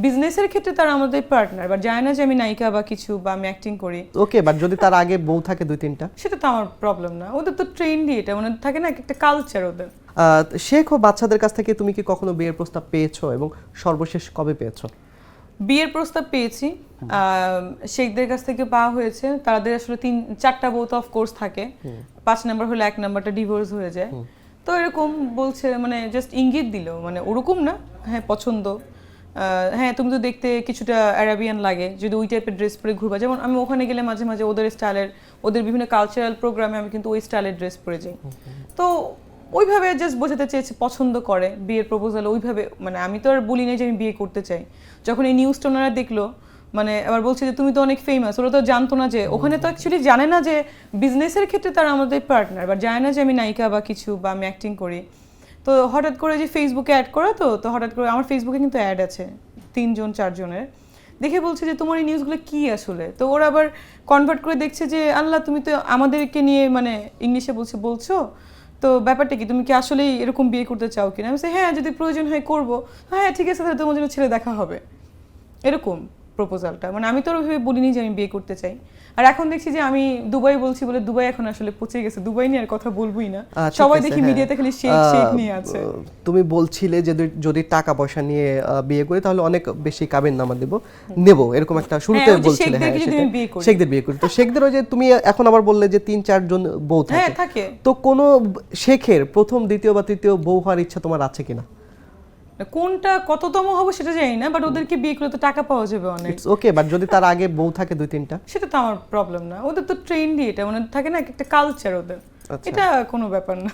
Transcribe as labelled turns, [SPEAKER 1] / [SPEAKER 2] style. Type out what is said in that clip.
[SPEAKER 1] বিজনেসের ক্ষেত্রে তারা আমাদের পার্টনার, বাট যায় না যে আমি নায়িকা বা কিছু বা আমি অ্যাক্টিং করি।
[SPEAKER 2] ওকে, বাট যদি তার আগে বউ থাকে 2-3টা,
[SPEAKER 1] সেটা তো আমার প্রবলেম না। ওদের তো ট্রেন্ডই এটা, মানে থাকে না একটা কালচার ওদের।
[SPEAKER 2] শেখ ও বাচ্চাদের কাছ থেকে তুমি কি কখনো বিয়ের প্রস্তাব পেয়েছো এবং সর্বশেষ কবে পেয়েছো?
[SPEAKER 1] বিয়ের প্রস্তাব পেয়েছি, শেখদের কাছ থেকে পাওয়া হয়েছে। তাদের আসলে 3-4টা বউ তো অফ কোর্স থাকে, 5 নাম্বার হলে 1 নাম্বারটা ডিভোর্স হয়ে যায়। তো এরকম বলছে, মানে জাস্ট ইঙ্গিত দিল, মানে ওরকম না, হ্যাঁ পছন্দ, হ্যাঁ তুমি তো দেখতে কিছুটা অ্যারাবিয়ান লাগে, যদি ওই টাইপের ড্রেস পরে ঘুরবা। যেমন আমি ওখানে গেলে মাঝে মাঝে ওদের স্টাইলের, ওদের বিভিন্ন কালচারাল প্রোগ্রামে আমি কিন্তু ওই স্টাইলের ড্রেস পরে যাই। তো ওইভাবে জাস্ট বোঝাতে চেয়েছে পছন্দ করে, বিয়ের প্রপোজাল ওইভাবে। মানে আমি তো আর বলি না যে আমি বিয়ে করতে চাই। যখন এই নিউজটা ওনারা দেখলো, মানে আবার বলছে যে তুমি তো অনেক ফেমাস, ওরা তো জানতো না যে ওখানে তো অ্যাকচুয়ালি জানে না যে বিজনেসের ক্ষেত্রে তারা আমাদের পার্টনার, বাট জানে না যে আমি নায়িকা বা কিছু বা আমি অ্যাক্টিং করি। তো হঠাৎ করে যে ফেসবুকে অ্যাড করা, তো হঠাৎ করে আমার ফেসবুকে কিন্তু অ্যাড আছে 3-4 জনের, দেখে বলছে যে তোমার এই নিউজগুলো কি আসলে। তো ওরা আবার কনভার্ট করে দেখছে যে আল্লাহ তুমি তো আমাদেরকে নিয়ে মানে ইংলিশে বলছো, তো ব্যাপারটা কি, তুমি কি আসলেই এরকম বিয়ে করতে চাও কিনা? আমি বলছি হ্যাঁ যদি প্রয়োজন হয় করবো, হ্যাঁ ঠিক আছে তাহলে তোমার জন্য ছেলে দেখা হবে, এরকম প্রপোজালটা। মানে আমি তো ওইভাবে বলিনি যে আমি বিয়ে করতে চাই। আর এখন দেখছি যে আমি দুবাই বলছি বলে দুবাই এখন আসলে পচে গেছে, দুবাই নিয়ে আর কথা বলবোই না। সবাই দেখি মিডিয়াতে খালি শেখ নিয়ে আছে।
[SPEAKER 2] তুমি বলছিলে যে যদি টাকা পয়সা নিয়ে বিয়ে করি তাহলে অনেক বেশি কাবিননামা নেব, এরকম একটা শুরুতে বলছিলে। হ্যাঁ, শেখদের বিয়ে করি। তো শেখদের ওই যে তুমি এখন আবার বললে যে 3-4 জন বউ থাকে, তো কোন শেখের প্রথম, দ্বিতীয় বা তৃতীয় বউ হওয়ার ইচ্ছা তোমার আছে কিনা?
[SPEAKER 1] কোনটা কততম হবে সেটা জানি না, বাট ওদেরকে বিয়ে করলে তো টাকা পাওয়া যাবে অনেক।
[SPEAKER 2] ইটস ওকে, বাট যদি তার আগে বউ থাকে 2-3টা,
[SPEAKER 1] সেটা তো আমার প্রবলেম না। ওদের তো ট্রেন্ডই এটা, মানে থাকে না একটা কালচার ওদের, এটা কোনো ব্যাপার না।